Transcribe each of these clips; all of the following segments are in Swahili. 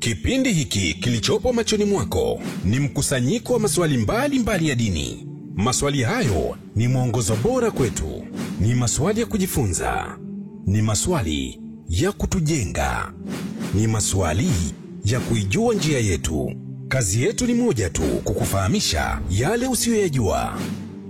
Kipindi hiki kilichopo machoni mwako ni mkusanyiko wa maswali mbalimbali ya dini. Maswali hayo ni mwongozo bora kwetu, ni maswali ya kujifunza, ni maswali ya kutujenga, ni maswali ya kuijua njia yetu. Kazi yetu ni moja tu, kukufahamisha yale usiyoyajua.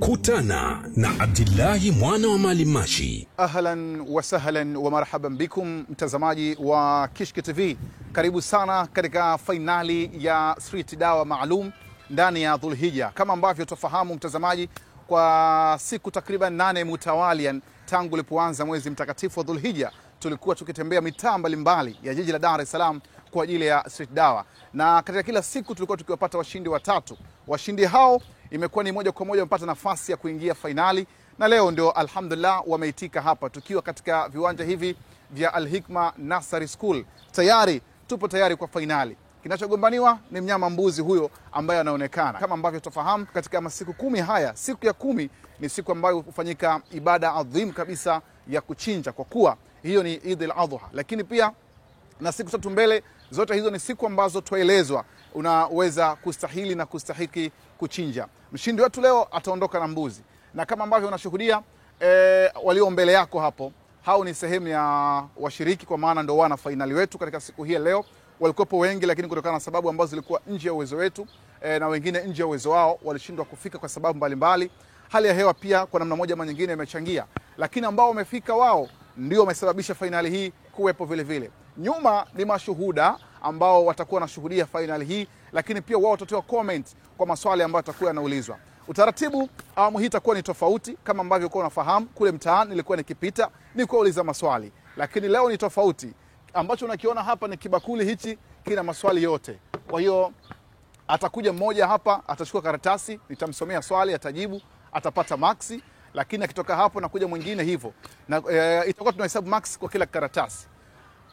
Kutana na Abdillahi mwana wa Maalim Mashi. Ahlan wa sahlan wa marhaban bikum, mtazamaji wa Kishki TV. Karibu sana katika fainali ya Street Dawa maalum ndani ya Dhulhijja. Kama ambavyo tufahamu mtazamaji, kwa siku takriban 8 mutawalian tangu ulipoanza mwezi mtakatifu wa Dhulhijja, tulikuwa tukitembea mitaa mbalimbali ya jiji la Dar es Salaam kwa ajili ya Street Dawa, na katika kila siku tulikuwa tukiwapata washindi watatu. Washindi hao imekuwa ni moja kwa moja wamepata nafasi ya kuingia fainali, na leo ndio alhamdulillah wameitika hapa tukiwa katika viwanja hivi vya Al-Hikma Nursery School. Tayari tupo tayari kwa fainali. Kinachogombaniwa ni mnyama mbuzi huyo ambaye anaonekana. Kama ambavyo tufahamu, katika masiku 10 haya, siku ya 10 ni siku ambayo hufanyika ibada adhim kabisa ya kuchinja, kwa kuwa hiyo ni Eid al-Adha. Lakini pia na siku 3 mbele, zote hizo ni siku ambazo tuelezwa unaweza kustahili na kustahiki kuchinja. Mshindi wetu leo ataondoka na mbuzi, na kama ambavyo unashuhudia walio mbele yako hapo, hao ni sehemu ya washiriki, kwa maana ndio wana fainali wetu katika siku hii leo. Walikuwepo wengi, lakini kutokana na sababu ambazo zilikuwa nje ya uwezo wetu na wengine nje ya uwezo wao, walishindwa kufika kwa sababu mbalimbali. Hali ya hewa pia kwa namna moja ama nyingine imechangia, lakini ambao wamefika wao ndio wamesababisha fainali hii kuwepo vile vile. Nyuma ni mashuhuda ambao watakuwa wanashuhudia fainali hii, lakini pia wao watatoa comment kwa maswali ambayo yatakuwa yanaulizwa. Utaratibu awamu hii itakuwa ni tofauti. Kama ambavyo uko unafahamu, kule mtaani nilikuwa nikipita kuuliza maswali, lakini leo ni tofauti. Ambacho unakiona hapa ni kibakuli hichi, kina maswali yote. Kwa hiyo atakuja mmoja hapa, atachukua karatasi, nitamsomea swali, atajibu, atapata maksi. Lakini akitoka hapo na kuja mwingine hivyo, na itakuwa tunahesabu max kwa kila karatasi.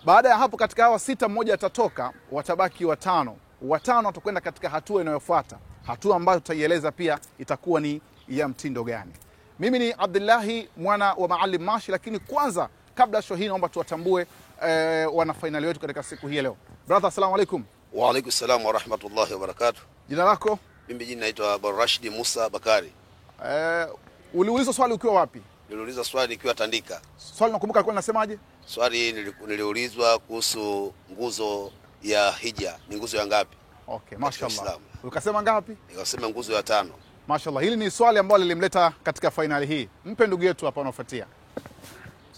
Baada ya hapo, katika hawa 6 mmoja atatoka, watabaki 5. 5 watakwenda katika hatua inayofuata, hatua ambayo tutaieleza pia itakuwa ni ya mtindo gani. Mimi ni Abdillahi mwana wa Maalim Mashi, lakini kwanza kabla show hii naomba tuwatambue wana finali wetu katika siku hii leo. Brother, assalamu alaikum. Wa alaikum salam wa rahmatullahi wa barakatuh. Jina lako? Mimi jina naitwa Abu Rashid Musa Bakari. Uliuliza swali ukiwa wapi? Niliuliza swali nikiwa Tandika. Swali nakumbuka alikuwa anasemaje? Swali niliulizwa kuhusu nguzo ya hija, ni nguzo ya ngapi? Okay, mashallah. Ukasema ngapi? Nikasema nguzo ya 5. Mashallah, hili ni swali ambalo lilimleta katika finali hii. Mpe ndugu yetu hapa anafuatia.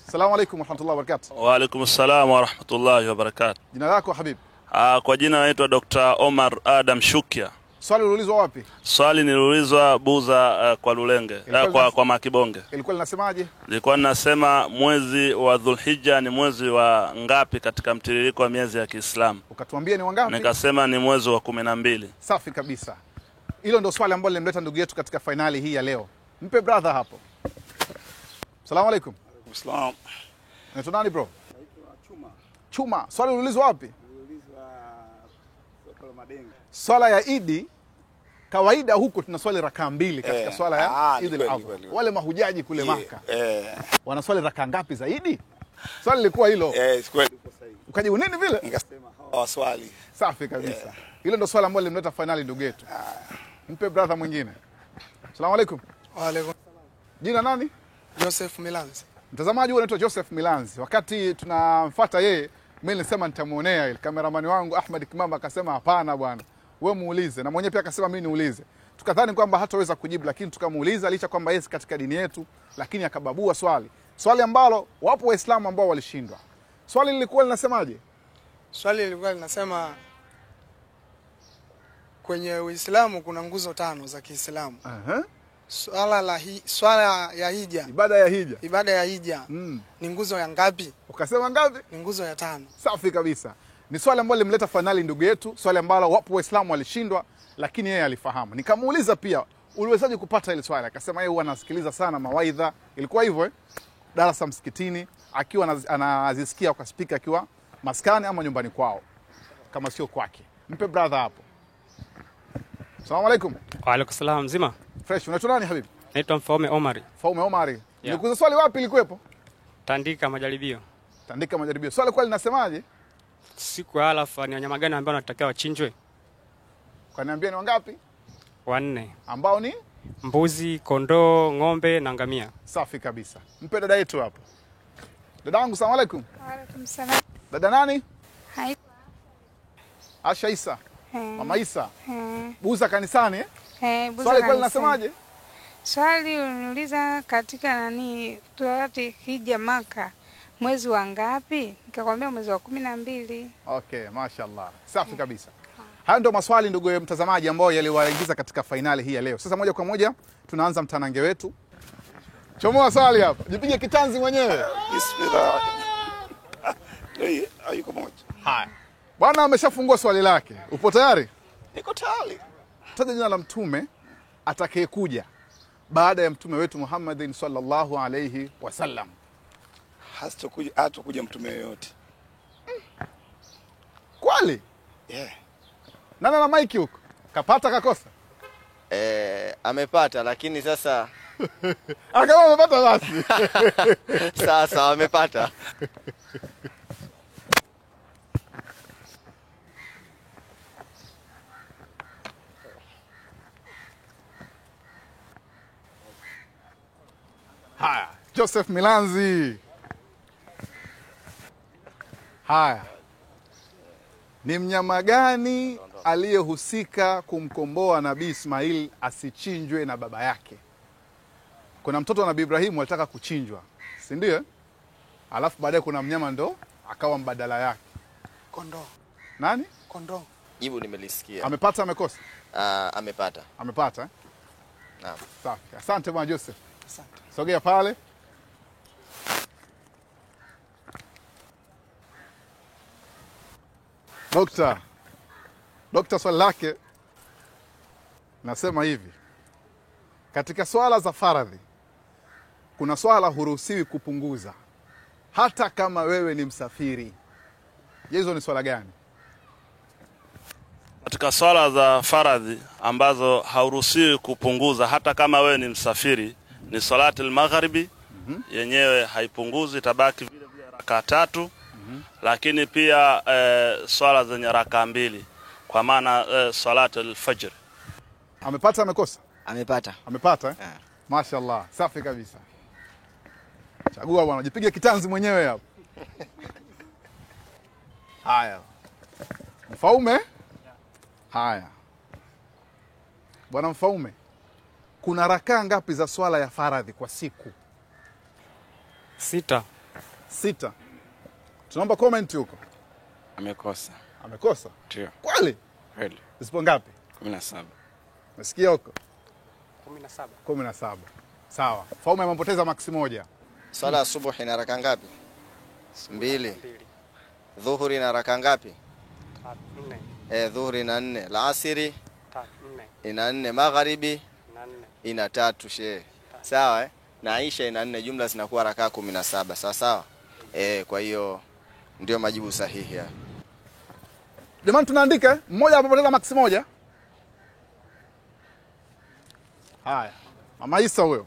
Assalamu alaykum wa rahmatullahi wa barakatuh. Wa alaykum assalam wa rahmatullahi wa barakatuh. Jina lako habib? Kwa jina naitwa Dr. Omar Adam Shukia. Swali uliulizwa wapi? Swali niliulizwa Buza kwa Lulenge, kwa Makibonge. Ilikuwa linasemaje? Ilikuwa linasema mwezi wa Dhulhijja ni mwezi wa ngapi katika mtiririko wa miezi ya Kiislamu? Ukatuambia ni wangapi? Nikasema ni mwezi wa 12. Safi kabisa. Hilo ndio swali ambalo lilimleta ndugu yetu katika finali hii ya leo. Mpe brother hapo. Assalamu alaykum. Islam. Unaitwa nani bro? Naitwa Chuma. Chuma. Swali uliulizwa wapi? Niliulizwa soko Madenge. Swala ya Idi, kawaida huko tuna swali rakaa 2 katika swala ya Eid al-Adha. Wale mahujaji kule Maka wana swali rakaa ngapi za Idi? Swali lilikuwa hilo. Kweli uko sahihi. Ukajibu nini vile? Nikasema hawa swali. Safi kabisa. Hilo ndio swali ambalo limleta finali ndugu yetu. Mpe brother mwingine. Assalamu alaykum. Wa alaykum salam. Jina nani? Joseph Milanzi. Mtazamaji, anaitwa Joseph Milanzi. Wakati tunamfuata yeye, mimi nilisema nitamuonea ile kameramani wangu Ahmed Kimamba akasema hapana bwana, wewe muulize, na mwenyewe pia akasema mimi niulize. Tukadhani kwamba hataweza kujibu, lakini tukamuuliza licha kwamba yeye katika dini yetu, lakini akababua swali ambalo wapo waislamu ambao walishindwa. Swali lilikuwa linasemaje? Swali lilikuwa linasema kwenye Uislamu kuna nguzo 5 za Kiislamu. Swala ya hija, ibada ya hija ni nguzo ya ngapi? Ukasema ngapi? Ni nguzo ya 5. Safi kabisa. Ni swali ambalo limleta finali ndugu yetu, swali ambalo wapo waislamu walishindwa, lakini yeye alifahamu. Nikamuuliza pia, uliwezaje kupata ile swali? Akasema yeye huwa anasikiliza sana mawaidha. Ilikuwa hivyo darasa msikitini, akiwa anazisikia kwa speaker akiwa maskani ama nyumbani kwao, kama sio kwake. Mpe brother hapo. Assalamu alaykum. Wa alaykum salam. Mzima? Fresh. Unaitwa nani habibi? Naitwa Mfaume Omari. Mfaume Omari. Nilikuuliza swali wapi ilikuwepo? Tandika majaribio. Tandika majaribio. Swali kwa linasemaje? Siku ya Arafa ni wanyama gani ambao wanatakiwa wachinjwe? Kaniambia ni wangapi? 4. Ambao ni Mbuzi, kondoo, ng'ombe na ngamia. safi kabisa. Mpe dada yetu hapo. Dadangu, asalamu alaykum. Wa alaykum salaam. Dada nani? Hai. Asha Isa. Hmm. Mama Isa. Hmm. Buza kanisani eh? Buza Swali kweli kanisani. nasemaje? Swali uniuliza katika tuwati hija Maka mwezi wa ngapi? Nikakwambia mwezi wa 12. Okay, mashaallah. Safi kabisa. Haya ndio maswali ndugu mtazamaji ambao yaliwaingiza katika fainali hii ya leo. Sasa moja kwa moja tunaanza mtanange wetu. Chomoa swali hapa. Jipige kitanzi mwenyewe. Bismillah. Hayuko moja. Haya. Bwana ameshafungua swali lake. Upo tayari? Niko tayari. Taja jina la mtume atakayekuja baada ya mtume wetu Muhammadin sallallahu alayhi wasallam. Hatakuja mtume yoyote. Kweli? Yeah. Nana na Mike huko. Kapata kakosa? Amepata lakini sasa Kama amepata basi. sasa amepata. Haya, Joseph Milanzi. Haya. Ni mnyama gani aliyehusika kumkomboa Nabii Ismail asichinjwe na baba yake? Kuna mtoto wa Nabii Ibrahimu alitaka kuchinjwa, si ndio? Alafu baadaye kuna mnyama ndo akawa mbadala yake. Kondoo. Nani? Kondoo. Jibu nimelisikia. Amepata amekosa? Amepata. Amepata. Naam. Safi. Asante bwana Joseph. Asante. Sogea pale. Dokta swali lake nasema hivi. Katika swala za faradhi kuna swala huruhusiwi kupunguza hata kama wewe ni msafiri. Je, hizo ni swala gani? Katika swala za faradhi ambazo hauruhusiwi kupunguza hata kama wewe ni msafiri ni salati al-maghribi. Yenyewe haipunguzi, itabaki vile vile raka 3. Lakini pia swala zenye raka 2 kwa maana salati al-fajr. Amepata amekosa? Amepata. Amepata eh? Mashaallah, safi kabisa. Chagua bwana, jipige kitanzi mwenyewe hapo. Haya. Mfaume? Haya. Bwana Mfaume, kuna rakaa ngapi za swala ya faradhi kwa siku? 6. 6. Tunaomba comment huko. Amekosa. Amekosa? Ndio. Kweli? Kweli. Zipo ngapi? 17. Umesikia huko? 17. 17. Sawa. Mfaume amepoteza maksi moja. Swala ya subuhi ina raka ngapi? 2. Dhuhuri ina raka ngapi? 4. Dhuhuri ina 4. Alasiri 4. ina 4. Magharibi 4. ina 3 shehe. Sawa na Isha ina 4, jumla zinakuwa raka 17. Sawa sawa? Kwa hiyo ndio majibu sahihi haya. Jamani tunaandika mmoja amepoteza maksi moja. Haya. Mama Isa huyo.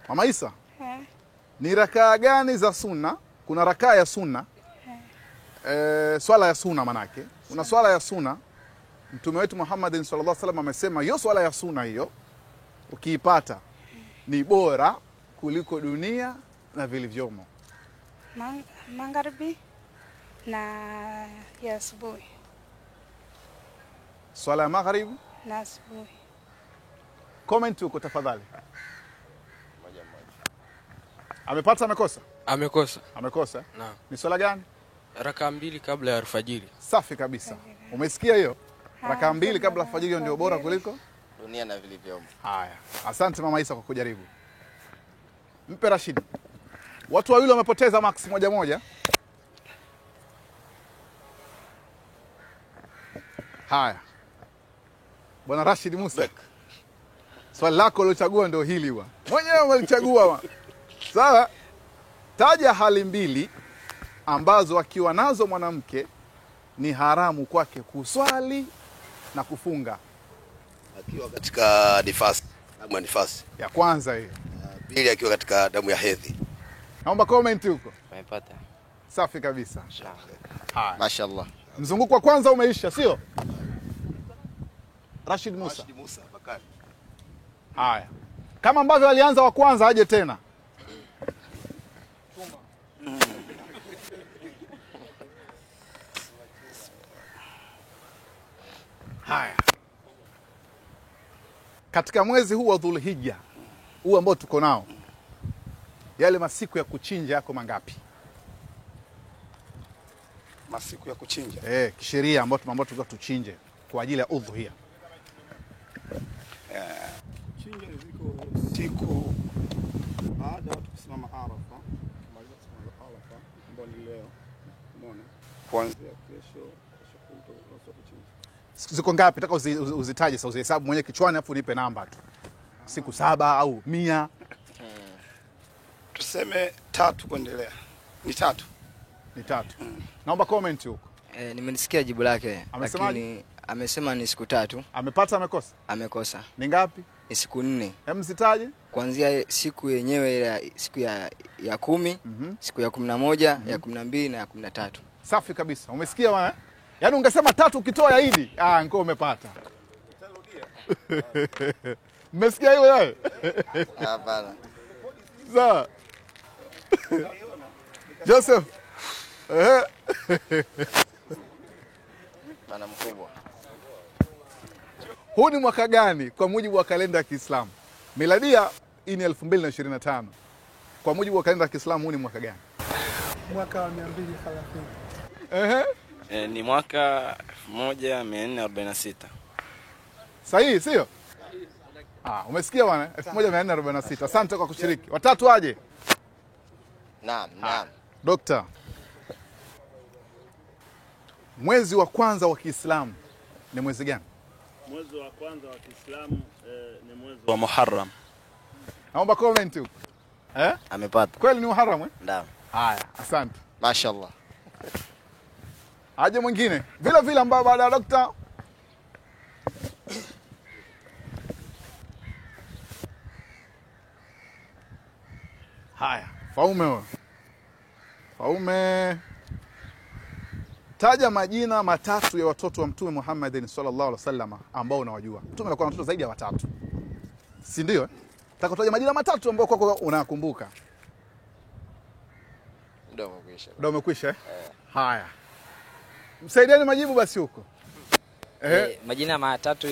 Mama Isa. Ni rakaa gani za sunna? Kuna rakaa ya sunna. Swala ya sunna manake. Kuna swala ya sunna. Mtume wetu Muhammad sallallahu alaihi wasallam amesema hiyo swala ya sunna hiyo ukiipata ni bora kuliko dunia na vilivyomo. Magharibi na ya asubuhi. Swala ya magharibi na asubuhi. Comment huko tafadhali. Amepata amekosa? Amekosa. Amekosa? Naam. Ni swala gani? Raka 2 kabla ya alfajiri. Safi kabisa. Umesikia hiyo? Raka 2 kabla ya alfajiri ndio bora kuliko dunia na vilivyomo. Haya. Asante Mama Isa kwa kujaribu. Mpe Rashid. Watu wawili wamepoteza max moja. Haya. Bwana Rashid Musa. Swali lako ulochagua ndio hili bwana. Mwenyewe umelichagua. Sawa? Taja hali mbili ambazo akiwa nazo mwanamke ni haramu kwake kuswali na kufunga. Akiwa katika nifasi, damu ya nifasi. Ya kwanza hiyo. Pili akiwa katika damu ya hedhi. Naomba comment huko. Amepata. Safi kabisa. Haya. Mashaallah. Mzunguko wa kwanza umeisha, sio? Rashid Musa. Rashid Musa Bakari. Haya. Kama ambavyo alianza wa kwanza aje tena. Haya. Katika mwezi huu wa Dhulhijja, huu ambao tuko nao, yale masiku ya kuchinja yako mangapi? Masiku ya kuchinja. Kisheria ambao tulikuwa tuchinje kwa ajili ya udhuhia. Chinja ni ziko siku baada ya kusimama Arafa, kumaliza kusimama Arafa ambao ni leo. Umeona? Kuanzia kesho kutwa kuchinja. Ziko ngapi? Nataka uzitaje sasa, uzihesabu mwenyewe kichwani afu nipe namba tu. Siku 7 au 100? Tuseme 3 kuendelea. Ni 3. Ni 3. Naomba comment huko. Nimenisikia jibu lake. Amesemaje? Lakini amesema ni siku 3. Amepata amekosa? Amekosa. Ni ngapi? Ni siku 4. Hem, zitaje? Kuanzia siku yenyewe siku ya 10, siku ya 11, ya 12 na ya 13. Safi kabisa. Umesikia bwana? Yaani ungesema 3 ukitoa ya Idi, ngoo umepata. Umesikia hiyo wewe? Hapana. Sawa. Joseph. Bana mkubwa. Huu ni mwaka gani kwa mujibu wa kalenda ya Kiislamu? Miladia hii ni 2025. Kwa mujibu wa kalenda ya Kiislamu huu ni mwaka gani? Mwaka wa 230. Ni mwaka 1446. Sahihi, sio? Umesikia bwana? 1446. Asante kwa kushiriki. Watatu aje? Naam. Dokta. Mwezi wa kwanza wa Kiislamu ni mwezi gani? Mwezi wa kwanza wa Kiislamu ni mwezi wa Muharram. Naomba comment huko. Amepata. Kweli ni Muharram? Naam. Haya, asante. Mashaallah. Aje mwingine. Vile vile ambao baada ya dokta. Haya, Faume wewe. Faume. Taja majina matatu ya watoto wa Mtume Muhammad sallallahu alaihi wasallam ambao unawajua. Mtume alikuwa na watoto zaidi ya 3. Si ndio? Nataka kutaja majina matatu ambao kwako unakumbuka. Ndio umekwisha. Haya. Msaidieni majibu basi huko. Majina matatu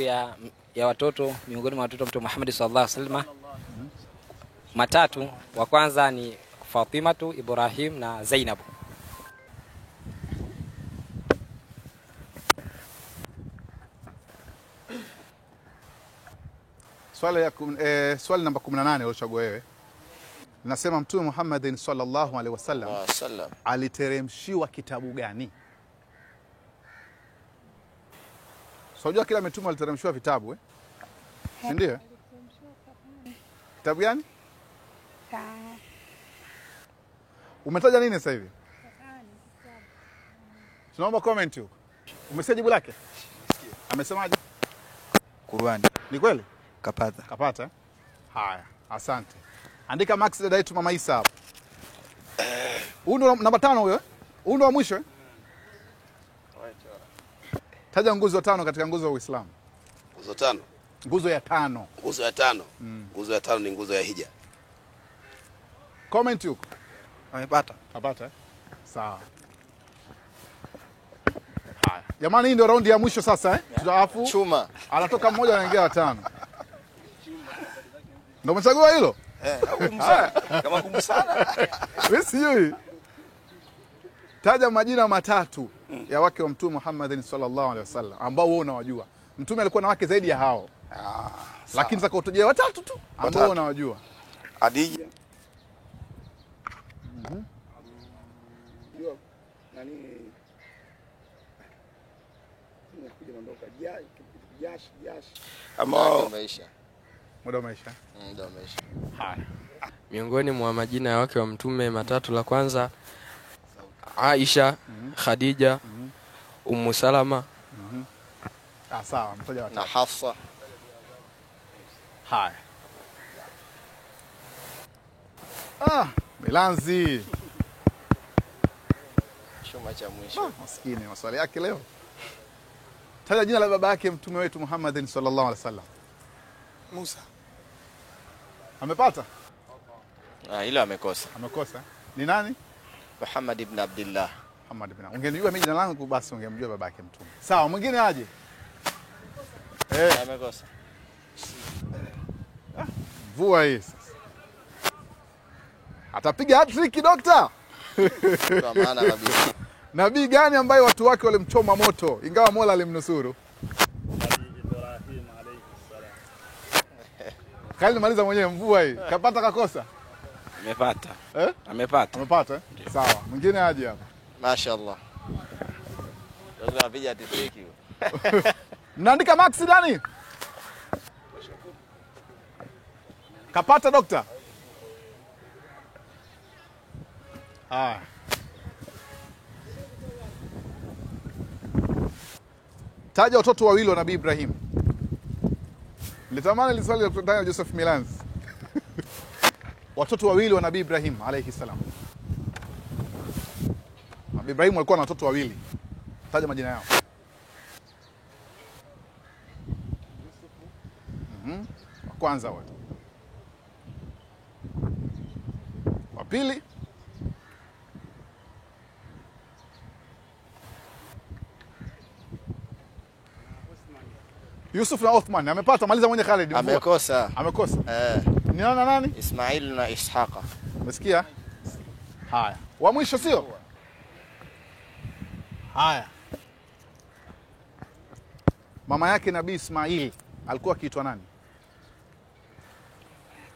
ya watoto miongoni mwa watoto wa Mtume Muhammad sallallahu alaihi wasallam. Matatu, wa kwanza ni Fatimatu, Ibrahim na Zainab. Swali namba 18 ulichagua wewe. Nasema Mtume Muhammad sallallahu alaihi wasallam aliteremshiwa kitabu gani? Unajua kila mtume aliteremshiwa vitabu Si ndio? Kitabu gani? Umetaja nini sasa hivi? Tunaomba comment huko. Umesikia jibu lake? Amesemaje? Qur'an. Ni kweli? Kapata. Haya, asante. Andika Max dada yetu Mama Isa hapo. Huyu ndo namba 5 huyo? Huyu ndo wa mwisho? Taja nguzo 5 katika nguzo za Uislamu. Nguzo 5. Nguzo ya 5. Nguzo ya 5. Nguzo ya 5 ni nguzo ya hija. Comment huko. Amepata. Kapata. Sawa. Haya. Jamani, hii ndio raundi ya mwisho sasa Tutaafu. Chuma. Anatoka mmoja anaingia wa 5. Ndio umechagua hilo? Kama ngumu sana. Wewe sijui. Taja majina matatu ya wake wa Mtume Muhammad sallallahu alaihi wasallam ambao wewe unawajua. Mtume alikuwa na wake zaidi ya hao. Lakini sasa utajia watatu tu ambao unawajua. Khadija. Ambao maisha. Muda umeisha. Haya. Miongoni mwa majina ya wake wa Mtume matatu, la kwanza Aisha, Khadija, Ummu Salama. Sawa, mtaja watatu. Na Hafsa. Haya. Milanzi. chuma cha mwisho. Maskini maswali yake leo. Taja jina la baba yake mtume wetu Muhammad sallallahu alaihi wasallam. Musa. Amepata? Hilo amekosa. Amekosa. Ni nani? Muhammad ibn Abdullah. Muhammad ibn. Ungenijua mimi jina langu basi ungemjua baba yake mtume. Sawa, mwingine aje. Amekosa. Vua hii sasa. Atapiga hat-trick dokta. Kwa maana kabisa. Nabii gani ambaye watu wake walimchoma moto ingawa Mola alimnusuru? Ibrahim alayhi salam. Kali maliza mwenyewe, mvua hii. Kapata kakosa? Amepata. Amepata. Amepata? Sawa. Mwingine aje hapa. Mashaallah. Ndio anapiga hat-trick. Mnaandika max ndani? Kapata dokta? Taja watoto wawili wa Nabii Ibrahim. Nilitamani liswali la Dr. Joseph Milans. Watoto wawili wa Nabii Ibrahim alayhi salam. Nabii Ibrahim alikuwa na watoto wawili. Taja majina yao. Wa kwanza wewe. Wa pili. Yusuf na Uthman. Amepata, maliza mwenye Khalid. Amekosa. Amekosa. Ni nani? Ismail na Ishaqa. Umesikia? Haya. Wa mwisho sio? Haya. Mama yake Nabii Ismail alikuwa akiitwa nani?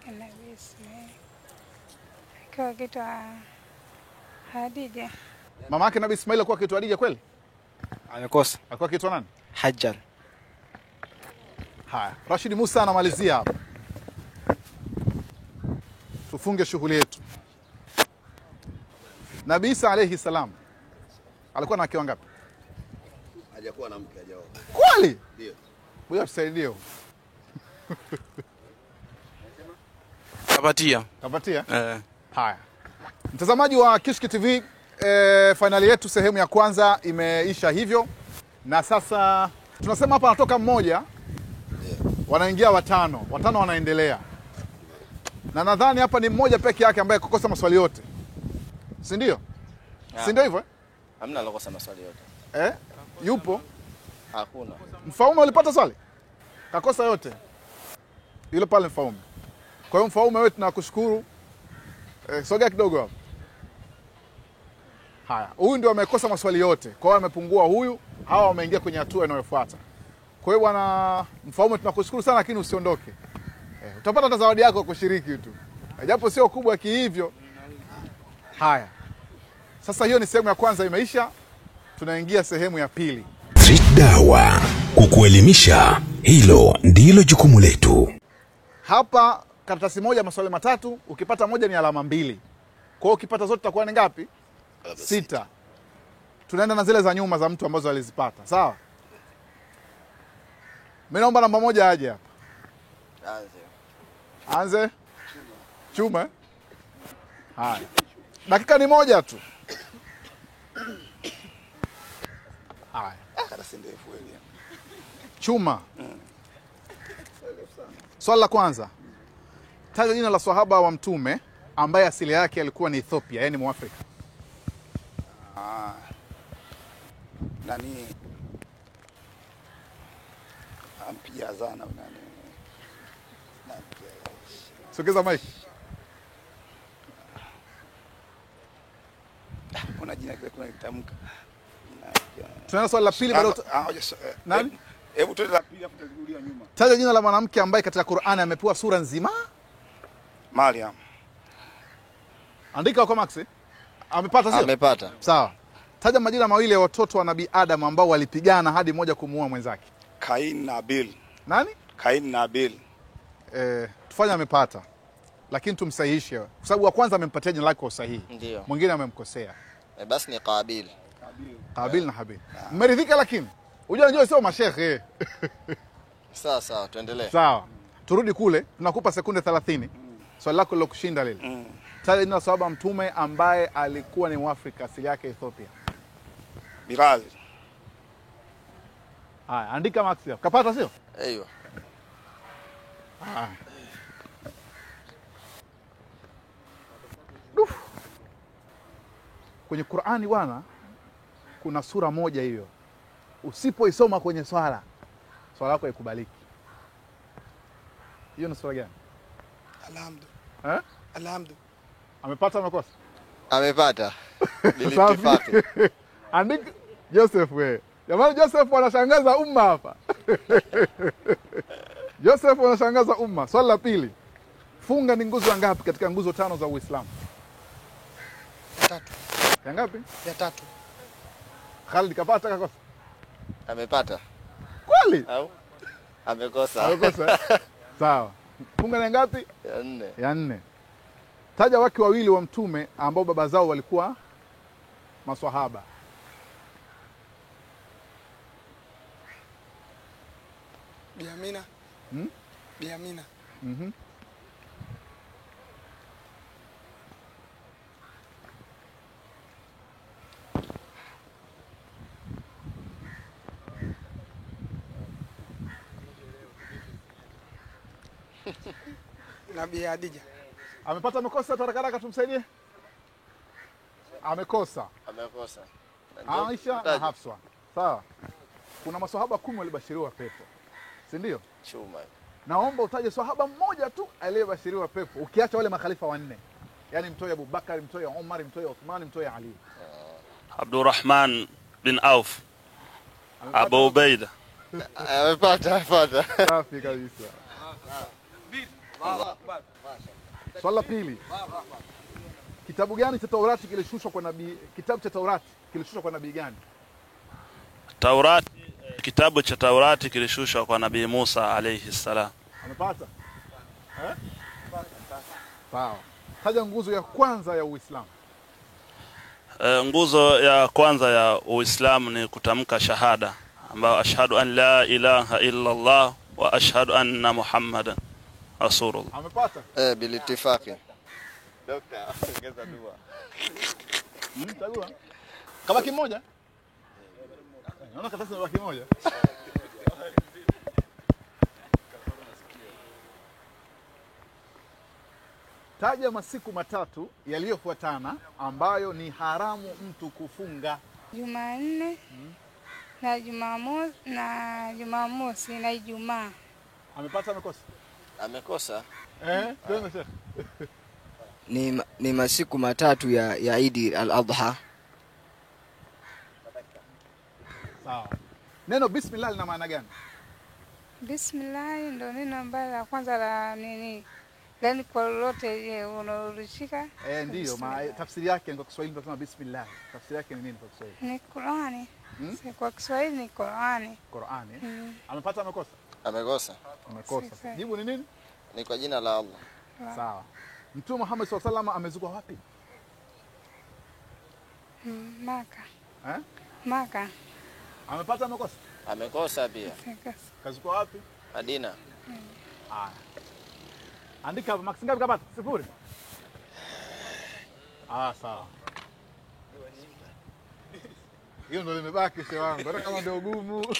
Nabii Ismail alikuwa akiitwa Hadija. Mama yake Nabii Ismail alikuwa akiitwa Hadija kweli? Amekosa. Alikuwa akiitwa nani? Hajar. Haya, Rashid Musa anamalizia hapa. Tufunge shughuli yetu. Nabii Isa alayhi salam alikuwa na wake wangapi? Hajakuwa na mke, hajaoa. Kweli? Ndio. Wewe tusaidie. Kapatia? Haya. Mtazamaji wa Kishki TV, finali yetu sehemu ya kwanza imeisha hivyo. Na sasa tunasema hapa anatoka mmoja, wanaingia watano wanaendelea. Na nadhani hapa ni mmoja peke yake ambaye kukosa maswali yote. Si ndio? Si ndio hivyo? Hamna alokosa maswali yote. Yupo? Hakuna. Mfaume ulipata swali? Kakosa yote. Yule pale Mfaume. Kwa hiyo Mfaume wewe tunakushukuru. Sogea kidogo hapo. Haya, huyu ndio amekosa maswali yote. Kwa hiyo amepungua huyu, hawa wameingia kwenye hatua inayofuata. Kwa hiyo bwana Mfaume tunakushukuru sana, lakini usiondoke. Utapata hata zawadi yako kushiriki tu. Japo sio kubwa kihivyo. Haya. Sasa hiyo ni sehemu ya kwanza imeisha. Tunaingia sehemu ya pili. Street Dawa, kukuelimisha, hilo ndilo jukumu letu. Hapa karatasi moja maswali matatu, ukipata moja ni alama 2. Kwa hiyo ukipata zote itakuwa ni ngapi? 6. Tunaenda na zile za nyuma za mtu ambazo alizipata. Sawa? Mimi naomba namba 1 aje hapa. Anze. Chuma. Haya. Dakika ni moja tu. Haya. Karatasi ndefu ile. Chuma. Swali la kwanza. Taja jina la swahaba wa mtume ambaye asili yake alikuwa ni Ethiopia, yani Mwafrika. Nani? Ampiga azana nani? Sogeza mic. Kuna jina kile kuna kitamka. Tunaenda swali la pili bado. Nani? Hebu tuende la pili afu turudia nyuma. Taja jina la mwanamke ambaye katika Qur'ani amepewa sura nzima. Maryam. Andika kwa Max. Amepata sio? Amepata. Sawa. Taja majina mawili ya watoto wa Nabii Adam ambao walipigana hadi mmoja kumuua mwenzake. Kain na Abel. Nani? Kain na Abel. Tufanye amepata. Lakini tumsahihishe. Kwa sababu wa kwanza amempatia jina lake kwa usahihi. Ndio. Mwingine amemkosea. Basi ni Qabil. Qabil na Habil. Mmeridhika lakini? Unajua sio mashehe. Sawa, tuendelee. Sawa. Turudi kule, tunakupa sekunde 30. Swali lako lilokushinda lile. Taja jina la sahaba mtume ambaye alikuwa ni Mwafrika, asili yake Ethiopia. Mirazi. Haya, andika Max hapo. Kapata sio? Aiyo. Kwenye Qur'ani bwana kuna sura moja hiyo. Usipoisoma kwenye swala lako haikubaliki. Hiyo ni sura gani? Alhamdu. Alhamdu. Amepata makosa? Amepata. Bilitifaki. Andika Joseph wewe. Jamani Joseph anashangaza umma hapa. Joseph anashangaza umma. Swali la pili. Funga ni nguzo ngapi katika nguzo 5 za Uislamu? Ya 3. Ya ngapi? Ya 3. Khalid kapata kakosa? Amepata. Kweli? Au? Amekosa. Amekosa. Sawa. Funga ni ngapi? Ya 4. Ya 4. Taja wake wawili wa mtume ambao baba zao walikuwa maswahaba. Biamina. Biamina. Nabii Khadija. Amepata makosa, tarakaraka tumsaidie. Amekosa. Amekosa. Aisha na Hafsa. Sawa. Kuna maswahaba 10 walibashiriwa pepo. Si ndio? Chuma. Naomba utaje swahaba mmoja tu aliyebashiriwa pepo, ukiacha wale makhalifa wanne. Yaani mtoe Abu Bakar, mtoe Umar, mtoe Uthman, mtoe Ali. Abdurrahman bin Auf. Abu Ubaida. Amepata. Safi kabisa. Swali la pili. Kitabu gani cha Taurati kilishushwa kwa nabii? Kitabu cha Taurati kilishushwa kwa nabii gani? Kitabu cha Taurati kilishushwa kwa Nabii Musa alayhi salam. Amepata? Sawa. Taja nguzo ya kwanza ya Uislamu. Nguzo ya kwanza ya Uislamu ni kutamka shahada, ambayo ashhadu an la ilaha illa Allah wa ashhadu anna Muhammadan rasulullah. Amepata? Bilitifaki. Dokta, ongeza dua. Mtagua. Kabaki mmoja? Naona katasi kabaki mmoja. Taja masiku matatu yaliyofuatana ambayo ni haramu mtu kufunga. Jumanne na Jumamosi na Ijumaa. Amepata amekosa? Amekosa. Twende sasa. Ni masiku matatu ya Eid al-Adha. Sawa. Neno bismillah lina maana gani? Bismillah ndio neno ambalo la kwanza la nini? Yaani kwa lolote unalolishika. Ndio, tafsiri yake kwa Kiswahili tunasema bismillah. Tafsiri yake ni nini kwa Kiswahili? Ni Qur'ani. Kwa Kiswahili ni Qur'ani. Qur'ani. Amepata amekosa? Amekosa. Amekosa. Jibu ni nini? Ni kwa jina la Allah. Sawa. Mtume Muhammad sallallahu alaihi wasallam amezikwa wapi? Maka. Maka. Amepata amekosa? Amekosa pia. Kazikwa wapi? Madina. Andika Max ngapi kapata? 0. Sawa. Hiyo ndio limebaki shehe wangu. Hata kama ndio gumu.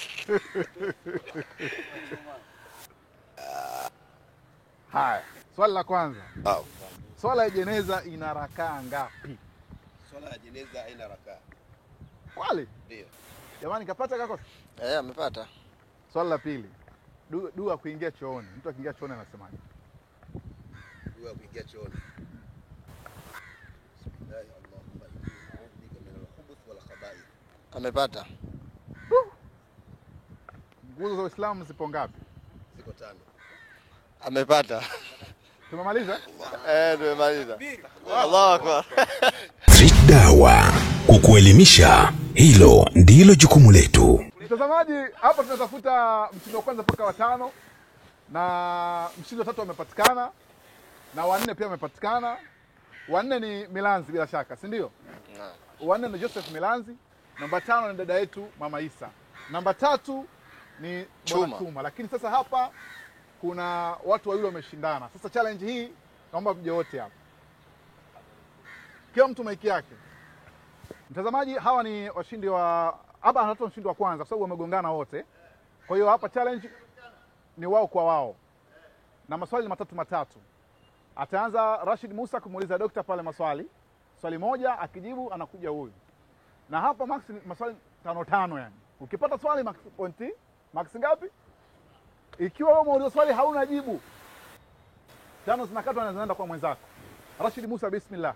Haya, swali la kwanza. Swala ya jeneza ina rakaa ngapi? Swala ya jeneza ina rakaa. Kweli? Ndio. Jamani kapata kakosa? Amepata. Swali la pili. Dua kuingia chooni. Mtu akiingia chooni anasemaje? Dua kuingia chooni. Amepata. Nguzo za Uislamu zipo ngapi? Ziko 5. Amepata. Tumemaliza? Tumemaliza. Allahu Akbar. Street Dawa, kukuelimisha, hilo ndilo jukumu letu. Mtazamaji, hapa tunatafuta mshindi wa kwanza mpaka wa 5 na mshindi wa 3 amepatikana na wa 4 pia amepatikana. Wa 4 ni Milanzi bila shaka, si ndio? Wa 4 ni Joseph Milanzi, namba 5 ni dada yetu Mama Isa. Namba 3 ni Chuma. Lakini sasa hapa kuna watu wawili wameshindana. Sasa challenge hii naomba mje wote hapa. Kila mtu maiki yake. Mtazamaji, hawa ni washindi wa hapa, anatoa mshindi wa kwanza kwa sababu wamegongana wote. Kwa hiyo hapa challenge ni wao kwa wao. Na maswali ni matatu. Ataanza Rashid Musa kumuuliza dokta pale maswali. Swali moja akijibu anakuja huyu. Na hapa max maswali 5 yani. Ukipata swali max pointi, max ngapi? Ikiwa wewe umeuliza swali hauna jibu, 5 zinakatwa na zinaenda kwa mwenzako. Rashid Musa, bismillah.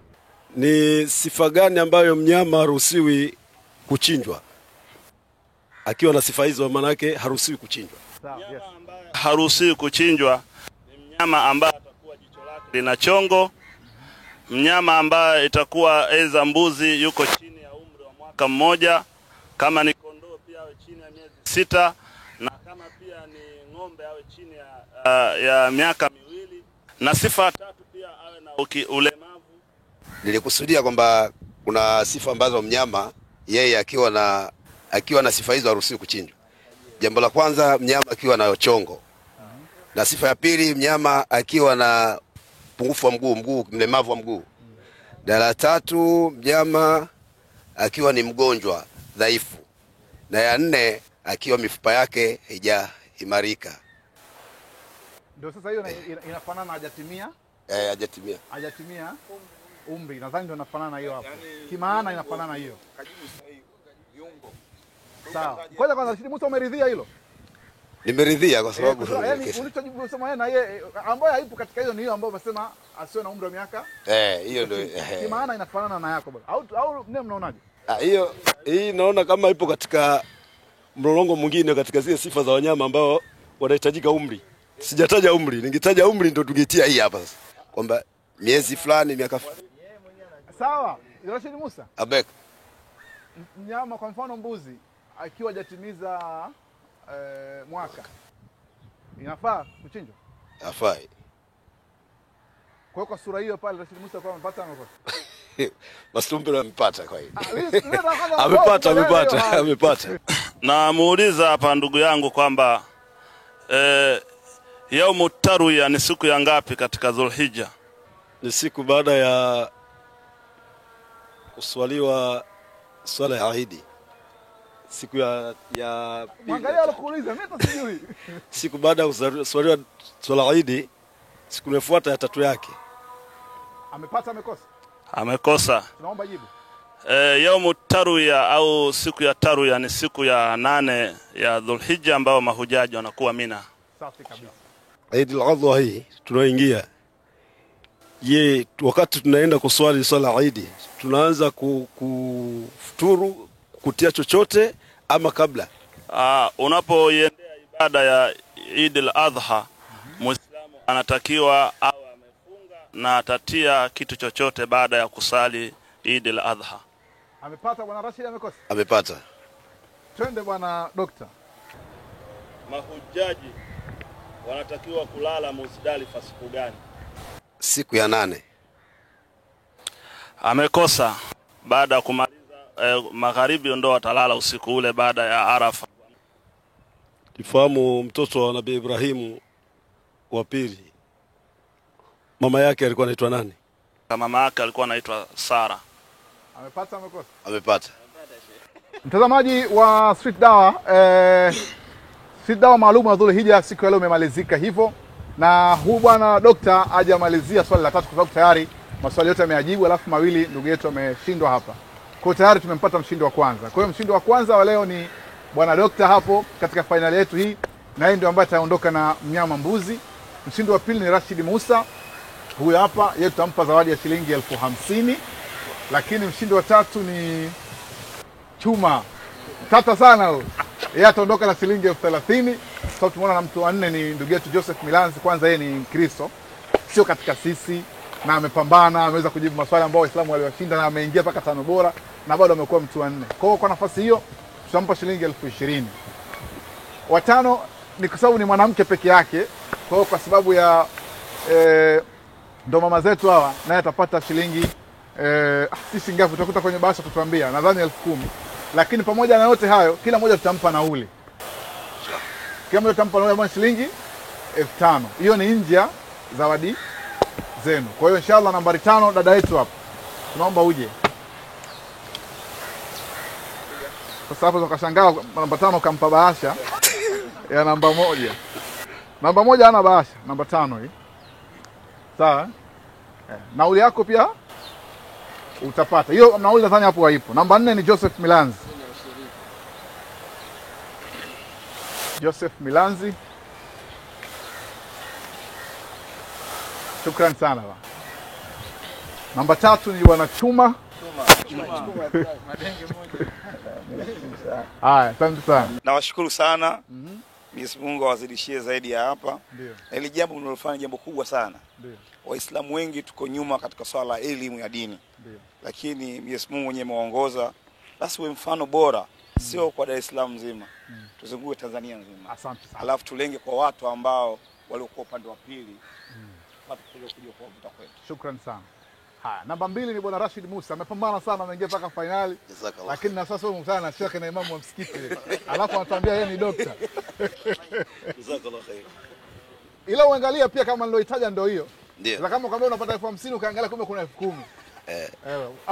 Ni sifa gani ambayo mnyama haruhusiwi kuchinjwa? Akiwa na sifa hizo maana yake haruhusiwi kuchinjwa. Yes. Haruhusiwi kuchinjwa ni mnyama ambaye atakuwa jicho lake lina chongo, mnyama ambaye itakuwa eza mbuzi yuko chini ya umri wa mwaka mmoja, kama ni kondoo pia awe chini ya miezi 6, na kama pia ni ng'ombe awe chini ya miaka 2, na sifa 3 pia awe na ulemavu. Nilikusudia kwamba kuna sifa ambazo mnyama yeye akiwa na sifa hizo haruhusiwi kuchinjwa. Jambo la kwanza, mnyama akiwa na chongo. Na sifa ya pili, mnyama akiwa na pungufu wa mguu, mlemavu wa mguu. Na la tatu, mnyama akiwa ni mgonjwa, dhaifu. Na ya 4, akiwa mifupa yake haijaimarika. Ndio sasa hiyo inafanana na hajatimia? Hajatimia. Hajatimia umri. Nadhani ndio inafanana hiyo hapo. Kimaana inafanana hiyo. Sawa. Kwanza Rashid Musa, umeridhia hilo? Nimeridhia kwa sababu yani ulichojibu unasema yeye na yeye ambaye haipo katika hiyo ni hiyo ambayo umesema asiwe na umri wa miaka. Hiyo ndio. Kimaana inafanana na yako bwana. Au mimi mnaonaje? Hii naona kama ipo katika mlolongo mwingine katika zile sifa za wanyama ambao wanahitajika umri. Sijataja umri. Ningetaja umri ndio tungetia hii hapa sasa. Kwamba miezi fulani, miaka fulani. Sawa. Rashid Musa. Abek. Mnyama kwa mfano mbuzi akiwa hajatimiza mwaka inafaa kuchinjwa? Hafai. Kwa sura hiyo pale Rashid Musa kwa amepata anakosa. Mastumbe amepata kwa hiyo. Amepata. Na muuliza hapa ndugu yangu kwamba yaumu tarwiya ni siku ya ngapi katika Dhulhijja? Ni siku baada ya kuswaliwa swala ya Eid. Siku ya Mwangalia alokuuliza mimi hata sijui. Siku baada ya kuswaliwa swala ya Eid, siku inayofuata ya 3 yake. Amepata amekosa? Amekosa. Tunaomba jibu. Yaumu tarwiya au siku ya tarwiya ni siku ya 8 ya Dhulhijja ambao mahujaji wanakuwa Mina. Safi kabisa. Eid al-Adha hii tunaingia. Wakati tunaenda kuswali swala Eid, tunaanza kufuturu, kutia chochote ama kabla? Unapoiendea ibada ya Eid al-Adha, Muislamu anatakiwa awe amefunga na atatia kitu chochote baada ya kusali Eid al-Adha. Amepata bwana Rashid, amekosa? Amepata. Twende bwana dokta. Mahujaji wanatakiwa kulala Muzdalifa siku gani? Siku ya 8. Amekosa. Baada ya kumaliza magharibi ndo watalala usiku ule baada ya Arafa. Tifahamu mtoto wa Nabii Ibrahimu wa pili, mama yake alikuwa anaitwa nani? Mama yake alikuwa anaitwa Sara. Amepata amekosa? Amepata. Mtazamaji wa Street Dawa, Street Dawa maalum ya Dhulhijja siku ya leo imemalizika hivyo, na huu bwana dokta hajamalizia swali la 3 kwa sababu tayari maswali yote yameajibu, alafu mawili ndugu yetu ameshindwa hapa. Kwa tayari tumempata mshindi wa kwanza. Kwa hiyo mshindi wa kwanza wa leo ni bwana dokta hapo katika finali yetu hii, na yeye ndio ambaye ataondoka na mnyama mbuzi. Mshindi wa pili ni Rashid Musa. Huyu hapa, yeye tutampa zawadi ya shilingi 50,000. Lakini mshindi wa tatu ni chuma tata sana huyo. Yeye ataondoka na shilingi 30,000. Sasa tumeona na mtu wa 4 ni ndugu yetu Joseph Milanzi. Kwanza yeye ni Mkristo, sio katika sisi, na amepambana, ameweza kujibu maswali ambayo Waislamu waliwashinda na ameingia mpaka 5 bora na bado amekuwa mtu wa 4. Kwa hiyo kwa nafasi hiyo tutampa shilingi 20,000. Watano ni kwa sababu ni mwanamke peke yake. Kwa hiyo kwa sababu ya ndo mama zetu hawa, naye atapata shilingi sisi ngapi tutakuta kwenye bahasha tutuambia, nadhani 10,000. Lakini pamoja na yote hayo kila mmoja tutampa nauli. Kila mmoja tutampa nauli ya shilingi 5,000. Hiyo ni nje ya zawadi zenu. Kwa hiyo inshallah nambari 5 dada yetu hapa. Tunaomba uje. Sasa hapo ukashangaa namba 5 kampa bahasha ya namba 1. Namba 1 hana bahasha, namba 5 hii. Sawa? Nauli yako pia utapata. Hiyo nauli nadhani hapo haipo. Namba 4 ni Joseph Milanzi. Joseph Milanzi. Shukrani sana ba. Namba 3 ni bwana Chuma. Haya, asante sana. Nawashukuru sana. Mwenyezi Mungu awazidishie zaidi ya hapa. Ndio. Hili jambo mnalofanya jambo kubwa sana. Ndio. Waislamu wengi tuko nyuma katika swala la elimu ya dini. Ndio. Lakini Mwenyezi Mungu mwenyewe ameongoza, basi wewe mfano bora sio kwa Dar es Salaam nzima. Tuzunguke Tanzania nzima. Asante sana. Alafu tulenge kwa watu ambao waliokuwa upande wa pili. Watu kuja kwa vuta kwetu. Shukrani sana. Haya, namba 2 ni bwana Rashid Musa. Amepambana sana, ameingia mpaka finali. Lakini na sasa wewe mkutana na shekhe na imamu wa msikiti. Alafu anatuambia yeye ni dokta. Jazakallahu khair. Ila uangalia pia kama niloitaja ndio hiyo. Ndio. Sasa kama ukaambia unapata 50,000 ukaangalia kumbe kuna 10,000.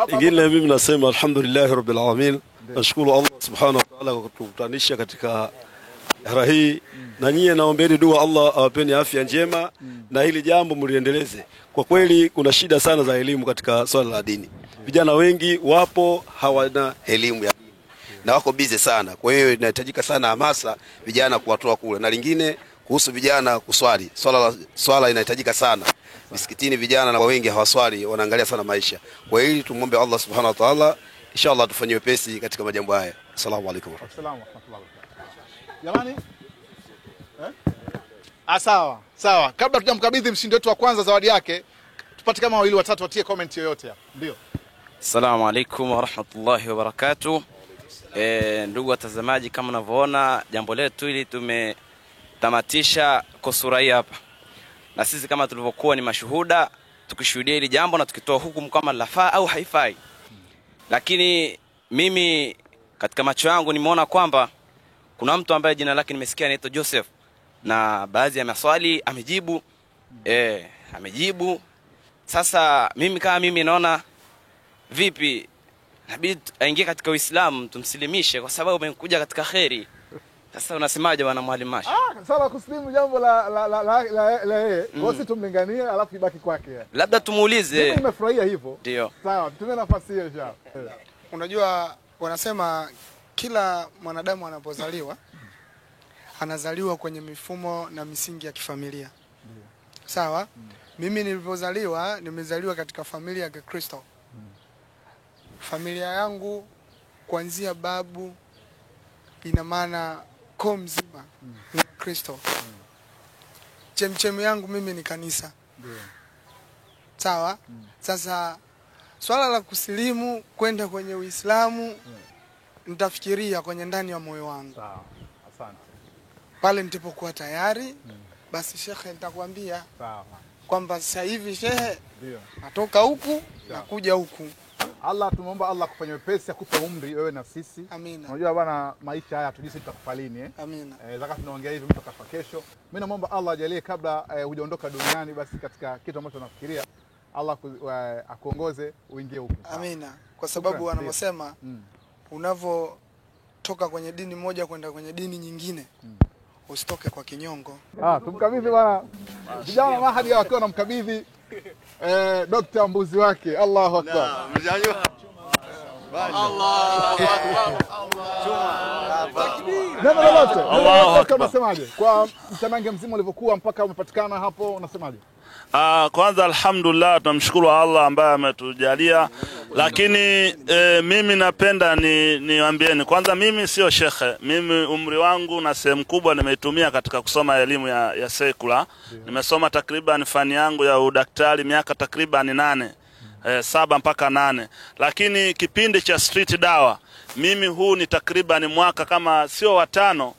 Ingine mimi nasema alhamdulillah rabbil alamin. Nashukuru Allah subhanahu wa ta'ala kwa kutukutanisha katika hara hii. Na nyie naombeni dua Allah awapeni afya njema na hili jambo mliendeleze. Kwa kweli kuna shida sana za elimu katika swala la dini. Vijana wengi wapo hawana elimu ya dini na wako busy sana. Kwa hiyo inahitajika sana hamasa vijana kuwatoa kule. Na lingine kuhusu vijana kuswali. Swala inahitajika sana. Misikitini vijana na wengi hawaswali, wanaangalia sana maisha. Kwa hiyo tumuombe Allah subhanahu wa ta'ala inshallah tufanye wepesi katika majambo haya. Asalamu alaykum. Assalamu warahmatullahi wabarakatuh. Jamani? Sawa. Kabla tujamkabidhi mshindi wetu wa kwanza zawadi yake, tupate kama wawili watatu watie comment yoyote hapa. Ndio. Assalamu alaikum warahmatullahi wabarakatuh. Ndugu watazamaji, kama unavyoona jambo letu hili tumetamatisha kwa sura hii hapa. Na sisi kama tulivyokuwa ni mashuhuda tukishuhudia hili jambo na tukitoa hukumu kama lafaa au haifai. Lakini mimi katika macho yangu nimeona kwamba kuna mtu ambaye jina lake nimesikia anaitwa Joseph na baadhi ya maswali amejibu. Amejibu. Sasa mimi naona vipi inabidi aingie katika Uislamu, tumsilimishe kwa sababu amekuja katika khairi. Sasa unasemaje bwana Mwalimu Mashi? Sala kuslimu jambo la yeye. Wote tumlinganie alafu ibaki kwake. Labda tumuulize. Mimi nimefurahia hivyo. Ndio. Sawa, tumie nafasi hiyo inshallah. Unajua wanasema kila mwanadamu anapozaliwa anazaliwa kwenye mifumo na misingi ya kifamilia. Sawa? Mimi nilipozaliwa nimezaliwa katika familia ya Kikristo. Familia yangu kuanzia babu ina maana koo mzima ni Kristo. Chemchemi yangu mimi ni kanisa. Sawa? Sasa swala la kusilimu kwenda kwenye Uislamu nitafikiria kwenye ndani ya moyo wangu. Sawa. Asante. Pale nitapokuwa tayari basi shekhe nitakwambia. Sawa. Kwamba sasa hivi shehe ndio natoka huku na kuja huku. Allah tumuomba Allah kufanya wepesi, akupe umri wewe na sisi. Amina. Unajua bwana maisha haya tujisi tutakufa lini Amina. Zaka tunaongea hivi mtu akafa kesho. Mimi naomba Allah ajalie kabla hujaondoka duniani basi katika kitu ambacho nafikiria Allah akuongoze uingie huko. Amina. Kwa sababu wanavyosema unavotoka kwenye dini moja kwenda kwenye dini nyingine usitoke kwa kinyongo. Tumkabidhi bwana vijana mahadi wakiwa namkabidhi Dr. mbuzi wake. Allahu Akbar. Neno lolote. Allahu Akbar. Unasemaje? Kwa mtanange mzima ulivyokuwa mpaka umepatikana hapo unasemaje? Kwanza alhamdulillah tunamshukuru Allah ambaye ametujalia, lakini mimi napenda niwaambieni kwanza mimi sio shekhe. Mimi umri wangu na sehemu kubwa nimeitumia katika kusoma elimu ya sekula. Nimesoma takriban fani yangu ya udaktari miaka takriban 7 mpaka 8. Lakini kipindi cha street dawa mimi huu ni takriban mwaka kama sio wa 5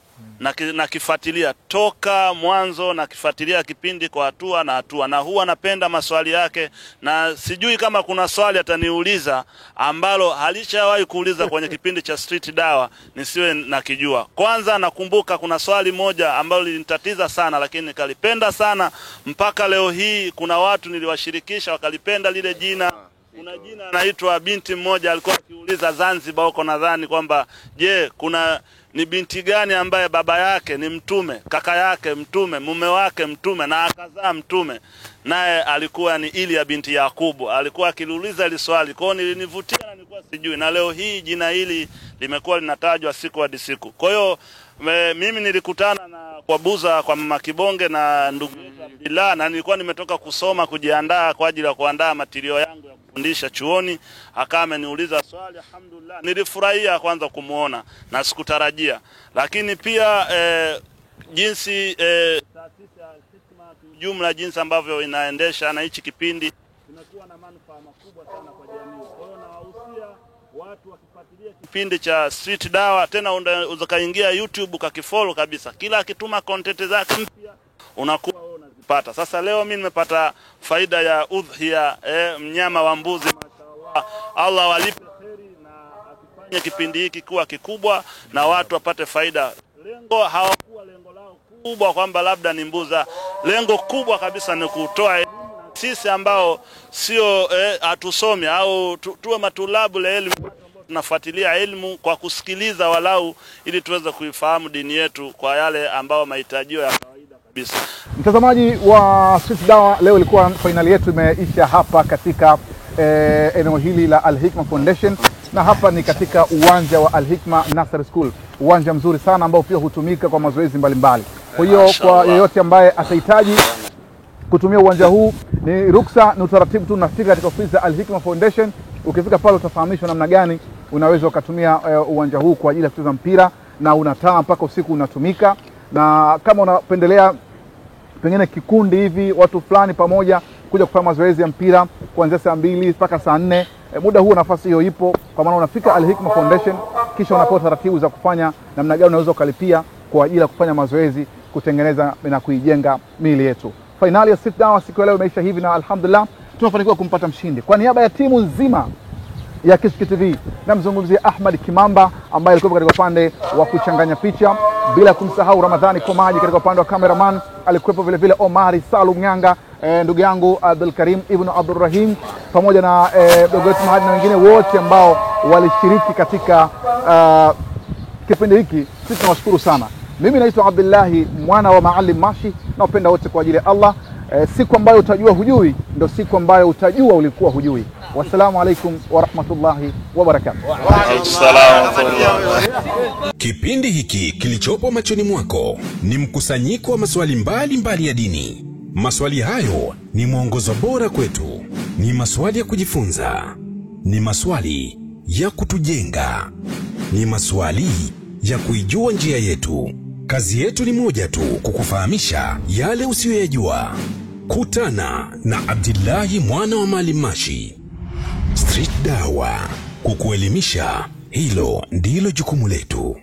na kifuatilia toka mwanzo na kifuatilia kipindi kwa hatua na huwa napenda maswali yake, na sijui kama kuna swali ataniuliza ambalo halishawahi kuuliza kwenye kipindi cha street dawa nisiwe nakijua. Kwanza nakumbuka kuna swali moja ambalo lilinitatiza sana lakini nikalipenda sana mpaka leo hii. Kuna watu niliwashirikisha wakalipenda lile jina Kuna jina anaitwa binti mmoja alikuwa akiuliza Zanzibar huko, nadhani kwamba je, ni binti gani ambaye baba yake ni mtume, kaka yake mtume, mume wake mtume na akazaa mtume, naye alikuwa ni Ilia binti Yakubu. Alikuwa akiuliza ile swali, kwa hiyo nilinivutia na nilikuwa sijui, na leo hii jina hili limekuwa linatajwa siku hadi siku. Kwa hiyo mimi nilikutana kwa Buza kwa Mama Kibonge na ndugu Abdullah, na nilikuwa nimetoka kusoma kujiandaa kwa ajili ya kuandaa matirio yangu ya kufundisha chuoni. Akawa ameniuliza swali, alhamdulillah nilifurahia kwanza kumuona na sikutarajia. Lakini pia jinsi taasisi ya Hikma jumla jinsi ambavyo inaendesha na hichi kipindi inakuwa na manufaa makubwa sana kwa jamii. Kwa hiyo nawahusia watu wakifuatilia kipindi cha Street Dawa, tena unaweza kaingia YouTube ukakifollow kabisa. Kila akituma content zake mpya unakuwa wewe unazipata. Sasa leo mimi nimepata faida ya udhiya, mnyama wa mbuzi, mashaallah. Allah walipe kheri na akifanya kipindi hiki kuwa kikubwa na watu wapate faida. Lengo hawakuwa lengo lao kubwa kwamba labda ni mbuza. Lengo kubwa kabisa ni kutoa elimu, na sisi ambao sio hatusomi au tuwe matulabu la elimu, tunafuatilia elimu kwa kusikiliza walau, ili tuweze kuifahamu dini yetu kwa yale ambao mahitajio ya kawaida kabisa. Mtazamaji wa Street Dawa, leo ilikuwa finali yetu imeisha hapa katika eneo hili la Al Hikma Foundation, na hapa ni katika uwanja wa Al Hikma Nursery School, uwanja mzuri sana ambao pia hutumika kwa mazoezi mbalimbali. Kwa hiyo kwa yeyote ambaye atahitaji kutumia uwanja huu, ni ruksa, ni utaratibu tu, unafika katika ofisi za Al Hikma Foundation. Ukifika pale utafahamishwa namna gani unaweza kutumia uwanja huu kwa ajili ya kucheza mpira, na unataa mpaka usiku unatumika. Na kama unapendelea pengine kikundi hivi watu fulani pamoja kuja kufanya mazoezi ya mpira kuanzia saa 2 mpaka saa 4, muda huo nafasi hiyo ipo. Kwa maana unafika Al Hikma Foundation, kisha unapewa taratibu za kufanya namna gani unaweza kulipia kwa ajili ya kufanya mazoezi, kutengeneza na kuijenga miili yetu. Finali ya Street Dawa siku ya leo imeisha hivi, na alhamdulillah tumefanikiwa kumpata mshindi. Kwa niaba ya timu nzima ya Kishki TV, namzungumzia Ahmad Kimamba ambaye alikuwa katika upande wa kuchanganya picha, bila kumsahau Ramadhani Komaji katika upande wa cameraman, alikuwepo vile vile Omari Salum Nyanga, ndugu yangu Abdul Karim ibn Abdul Rahim, pamoja na ndugu wetu Mahadi na wengine wote ambao walishiriki katika kipindi hiki. Sisi tunawashukuru sana. Mimi naitwa Abdullahi mwana wa Maalim Mashi, na upenda wote kwa ajili ya Allah. Siku ambayo utajua hujui ndio siku ambayo utajua ulikuwa hujui. Wassalamu alaikum wa rahmatullahi wa barakatuh. Kipindi hiki kilichopo machoni mwako ni mkusanyiko wa maswali mbalimbali ya dini. Maswali hayo ni mwongozo bora kwetu, ni maswali ya kujifunza, ni maswali ya kutujenga, ni maswali ya kuijua njia yetu. Kazi yetu ni moja tu, kukufahamisha yale usiyoyajua. Kutana na Abdullahi mwana wa Maalim Mashi. Street Dawa, kukuelimisha, hilo ndilo jukumu letu.